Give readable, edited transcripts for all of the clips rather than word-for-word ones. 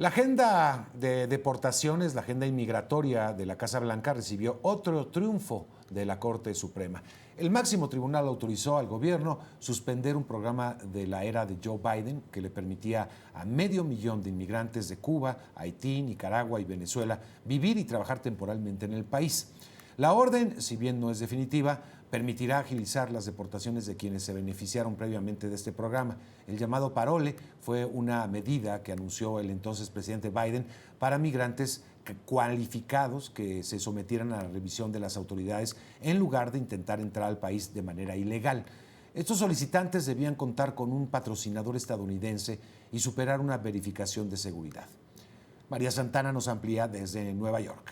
La agenda de deportaciones, la agenda inmigratoria de la Casa Blanca recibió otro triunfo de la Corte Suprema. El máximo tribunal autorizó al gobierno suspender un programa de la era de Joe Biden que le permitía a 500,000 de inmigrantes de Cuba, Haití, Nicaragua y Venezuela vivir y trabajar temporalmente en el país. La orden, si bien no es definitiva, permitirá agilizar las deportaciones de quienes se beneficiaron previamente de este programa. El llamado Parole fue una medida que anunció el entonces presidente Biden para migrantes cualificados que se sometieran a la revisión de las autoridades en lugar de intentar entrar al país de manera ilegal. Estos solicitantes debían contar con un patrocinador estadounidense y superar una verificación de seguridad. María Santana nos amplía desde Nueva York.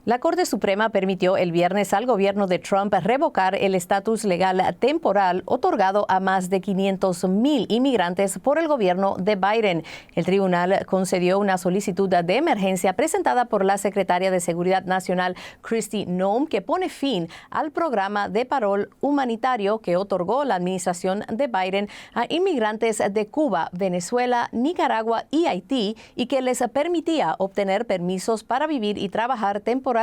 La Corte Suprema permitió el viernes al gobierno de Trump revocar el estatus legal temporal otorgado a más de 500,000 inmigrantes por el gobierno de Biden. El tribunal concedió una solicitud de emergencia presentada por la secretaria de Seguridad Nacional, Kristi Noem, que pone fin al programa de parol humanitario que otorgó la administración de Biden a inmigrantes de Cuba, Venezuela, Nicaragua y Haití y que les permitía obtener permisos para vivir y trabajar temporalmente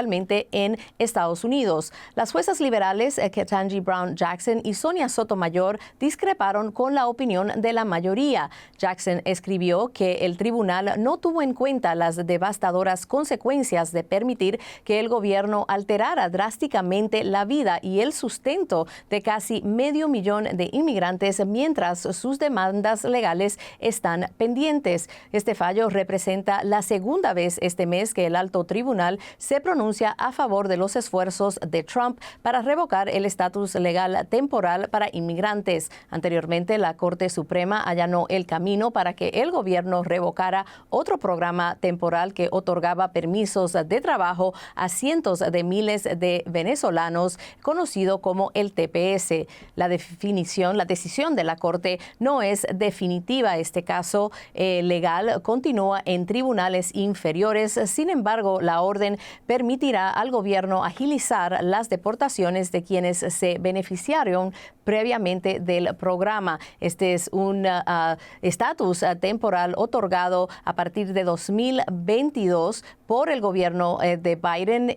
en Estados Unidos. Las juezas liberales Ketanji Brown Jackson y Sonia Sotomayor discreparon con la opinión de la mayoría. Jackson escribió que el tribunal no tuvo en cuenta las devastadoras consecuencias de permitir que el gobierno alterara drásticamente la vida y el sustento de casi 500,000 de inmigrantes mientras sus demandas legales están pendientes. Este fallo representa la segunda vez este mes que el alto tribunal se pronuncia a favor de los esfuerzos de Trump para revocar el estatus legal temporal para inmigrantes. Anteriormente, la Corte Suprema allanó el camino para que el gobierno revocara otro programa temporal que otorgaba permisos de trabajo a cientos de miles de venezolanos, conocido como el TPS. La decisión de la Corte no es definitiva. Este caso legal continúa en tribunales inferiores. Sin embargo, la orden permitirá al gobierno agilizar las deportaciones de quienes se beneficiaron previamente del programa. Este es un estatus temporal otorgado a partir de 2022 por el gobierno de Biden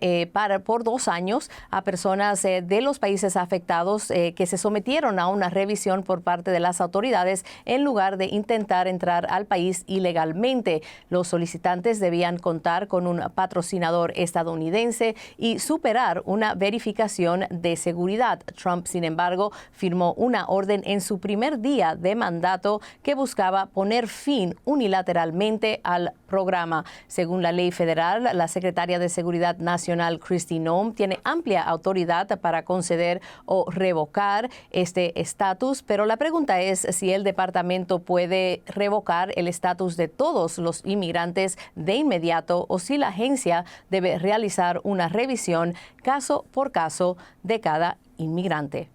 por 2 años a personas de los países afectados que se sometieron a una revisión por parte de las autoridades en lugar de intentar entrar al país ilegalmente. Los solicitantes debían contar con un patrocinador estadounidense y superar una verificación de seguridad. Trump, sin embargo, firmó una orden en su primer día de mandato que buscaba poner fin unilateralmente al programa. Según la ley federal, la secretaria de Seguridad Nacional, Kristi Noem, tiene amplia autoridad para conceder o revocar este estatus, pero la pregunta es si el departamento puede revocar el estatus de todos los inmigrantes de inmediato o si la agencia debe realizar una revisión caso por caso de cada inmigrante.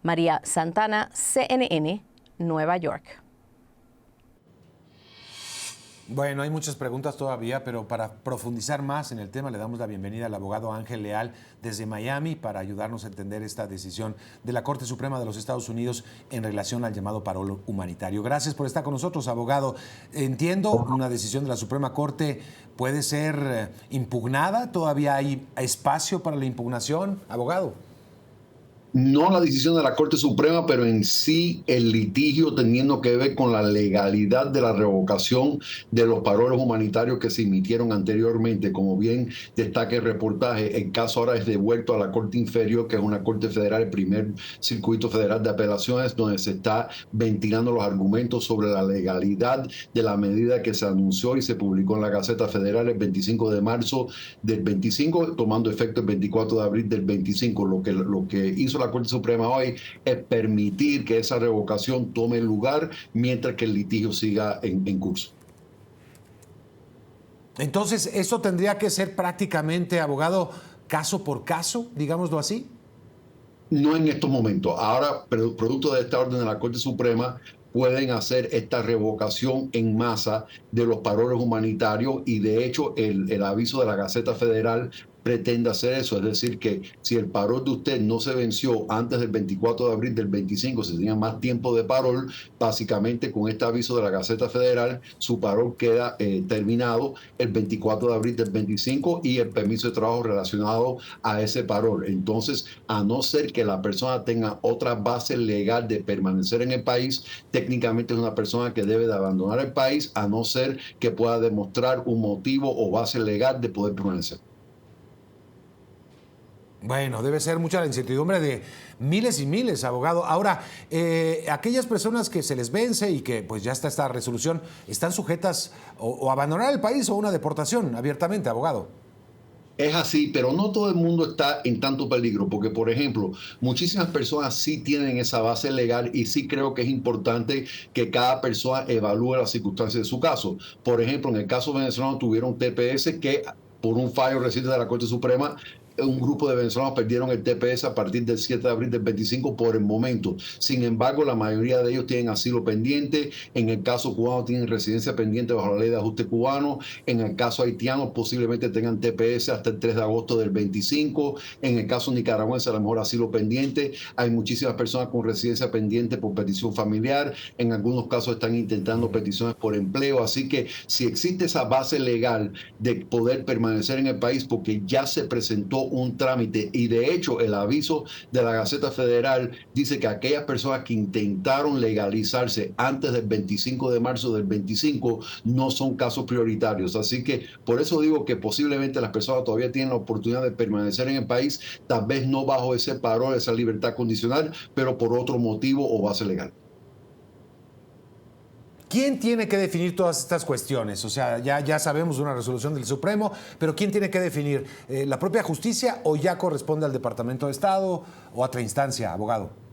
María Santana, CNN, Nueva York. Bueno, hay muchas preguntas todavía, pero para profundizar más en el tema le damos la bienvenida al abogado Ángel Leal desde Miami para ayudarnos a entender esta decisión de la Corte Suprema de los Estados Unidos en relación al llamado parol humanitario. Gracias por estar con nosotros, abogado. Entiendo, una decisión de la Suprema Corte puede ser impugnada. ¿Todavía hay espacio para la impugnación, abogado? No la decisión de la Corte Suprema, pero en sí el litigio teniendo que ver con la legalidad de la revocación de los paroles humanitarios que se emitieron anteriormente. Como bien destaca el reportaje, el caso ahora es devuelto a la Corte Inferior, que es una Corte Federal, el primer circuito federal de apelaciones, donde se está ventilando los argumentos sobre la legalidad de la medida que se anunció y se publicó en la Gaceta Federal el 25 de marzo del 25, tomando efecto el 24 de abril del 25. Lo que hizo la Corte Suprema hoy es permitir que esa revocación tome lugar mientras que el litigio siga en curso. Entonces, ¿eso tendría que ser prácticamente, abogado, caso por caso, digámoslo así? No en estos momentos. Ahora, producto de esta orden de la Corte Suprema, pueden hacer esta revocación en masa de los paroles humanitarios y de hecho el aviso de la Gaceta Federal pretende hacer eso. Es decir, que si el parol de usted no se venció antes del 24 de abril del 25, si tenía más tiempo de parol, básicamente con este aviso de la Gaceta Federal, su parol queda terminado el 24 de abril del 25 y el permiso de trabajo relacionado a ese parol. Entonces, a no ser que la persona tenga otra base legal de permanecer en el país, técnicamente es una persona que debe de abandonar el país, a no ser que pueda demostrar un motivo o base legal de poder permanecer. Bueno, debe ser mucha la incertidumbre de miles y miles, abogado. Ahora, aquellas personas que se les vence y que pues ya está esta resolución, ¿están sujetas o abandonar el país o una deportación abiertamente, abogado? Es así, pero no todo el mundo está en tanto peligro, porque, por ejemplo, muchísimas personas sí tienen esa base legal y sí creo que es importante que cada persona evalúe las circunstancias de su caso. Por ejemplo, en el caso venezolano tuvieron TPS que, por un fallo reciente de la Corte Suprema, un grupo de venezolanos perdieron el TPS a partir del 7 de abril del 25 por el momento. Sin embargo, la mayoría de ellos tienen asilo pendiente. En el caso cubano tienen residencia pendiente bajo la ley de ajuste cubano. En el caso haitiano posiblemente tengan TPS hasta el 3 de agosto del 25. En el caso nicaragüense a lo mejor asilo pendiente. Hay muchísimas personas con residencia pendiente por petición familiar. En algunos casos están intentando peticiones por empleo. Así que si existe esa base legal de poder permanecer en el país porque ya se presentó un trámite y de hecho el aviso de la Gaceta Federal dice que aquellas personas que intentaron legalizarse antes del 25 de marzo del 25 no son casos prioritarios. Así que por eso digo que posiblemente las personas todavía tienen la oportunidad de permanecer en el país, tal vez no bajo ese parol, esa libertad condicional, pero por otro motivo o base legal. ¿Quién tiene que definir todas estas cuestiones? O sea, ya sabemos una resolución del Supremo, pero ¿quién tiene que definir? ¿La propia justicia o ya corresponde al Departamento de Estado o a otra instancia, abogado?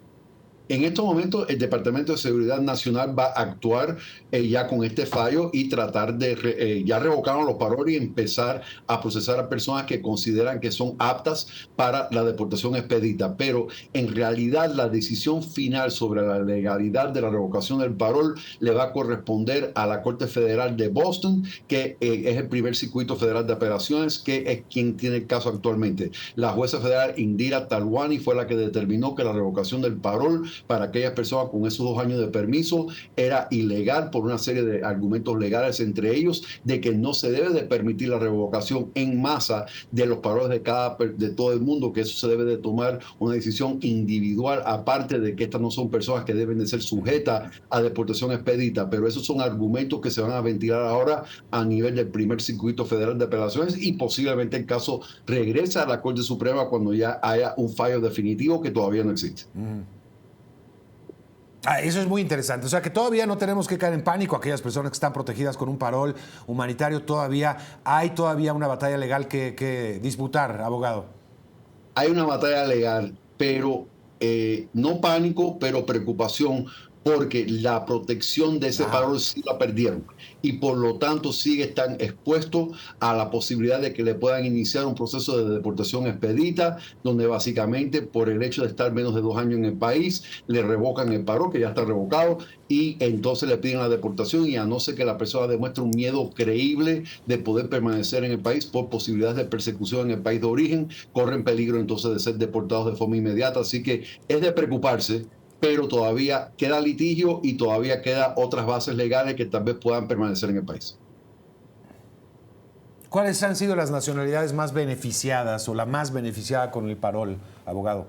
En estos momentos, el Departamento de Seguridad Nacional va a actuar ya con este fallo y tratar de, ya revocaron los paroles y empezar a procesar a personas que consideran que son aptas para la deportación expedita. Pero en realidad la decisión final sobre la legalidad de la revocación del parol le va a corresponder a la Corte Federal de Boston, que es el primer circuito federal de apelaciones, que es quien tiene el caso actualmente. La jueza federal Indira Talwani fue la que determinó que la revocación del parol para aquellas personas con esos 2 años de permiso era ilegal por una serie de argumentos legales, entre ellos de que no se debe de permitir la revocación en masa de los paroles de todo el mundo, que eso se debe de tomar una decisión individual, aparte de que estas no son personas que deben de ser sujetas a deportación expedita, pero esos son argumentos que se van a ventilar ahora a nivel del primer circuito federal de apelaciones y posiblemente el caso regresa a la Corte Suprema cuando ya haya un fallo definitivo que todavía no existe. Eso es muy interesante. O sea que todavía no tenemos que caer en pánico. Aquellas personas que están protegidas con un parol humanitario, hay todavía una batalla legal que disputar, abogado. Hay una batalla legal, pero no pánico, pero preocupación, porque la protección de ese parol sí la perdieron y por lo tanto están expuestos a la posibilidad de que le puedan iniciar un proceso de deportación expedita, donde básicamente por el hecho de estar menos de 2 años en el país, le revocan el parol, que ya está revocado, y entonces le piden la deportación y a no ser que la persona demuestre un miedo creíble de poder permanecer en el país por posibilidades de persecución en el país de origen, corren peligro entonces de ser deportados de forma inmediata. Así que es de preocuparse, pero todavía queda litigio y todavía quedan otras bases legales que tal vez puedan permanecer en el país. ¿Cuáles han sido las nacionalidades más beneficiadas o la más beneficiada con el parol, abogado?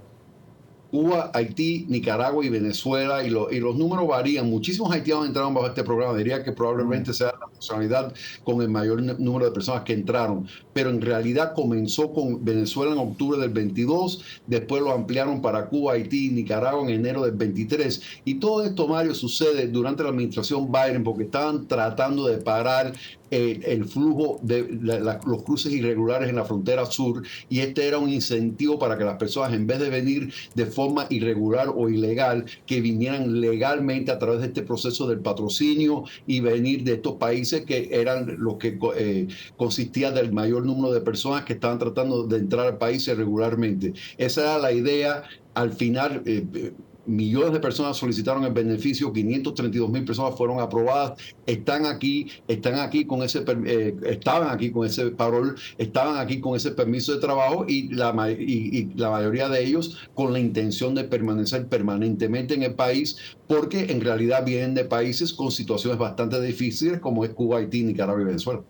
Cuba, Haití, Nicaragua y Venezuela, y los números varían. Muchísimos haitianos entraron bajo este programa. Diría que probablemente sea la nacionalidad con el mayor número de personas que entraron. Pero en realidad comenzó con Venezuela en octubre del 22, después lo ampliaron para Cuba, Haití y Nicaragua en enero del 23. Y todo esto, Mario, sucede durante la administración Biden porque estaban tratando de parar el flujo de los cruces irregulares en la frontera sur, y este era un incentivo para que las personas, en vez de venir de forma irregular o ilegal, que vinieran legalmente a través de este proceso del patrocinio y venir de estos países que eran los que consistían del mayor número de personas que estaban tratando de entrar al país irregularmente. Esa era la idea. Al final millones de personas solicitaron el beneficio, 532,000 personas fueron aprobadas, estaban aquí con ese parol, estaban aquí con ese permiso de trabajo y la mayoría de ellos con la intención de permanecer permanentemente en el país, porque en realidad vienen de países con situaciones bastante difíciles como es Cuba, Haití, Nicaragua y Venezuela.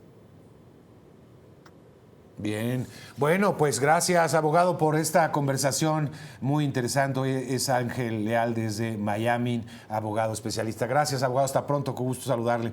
Bien, bueno, pues gracias, abogado, por esta conversación muy interesante. Es Ángel Leal desde Miami, abogado especialista. Gracias, abogado, hasta pronto, con gusto saludarle.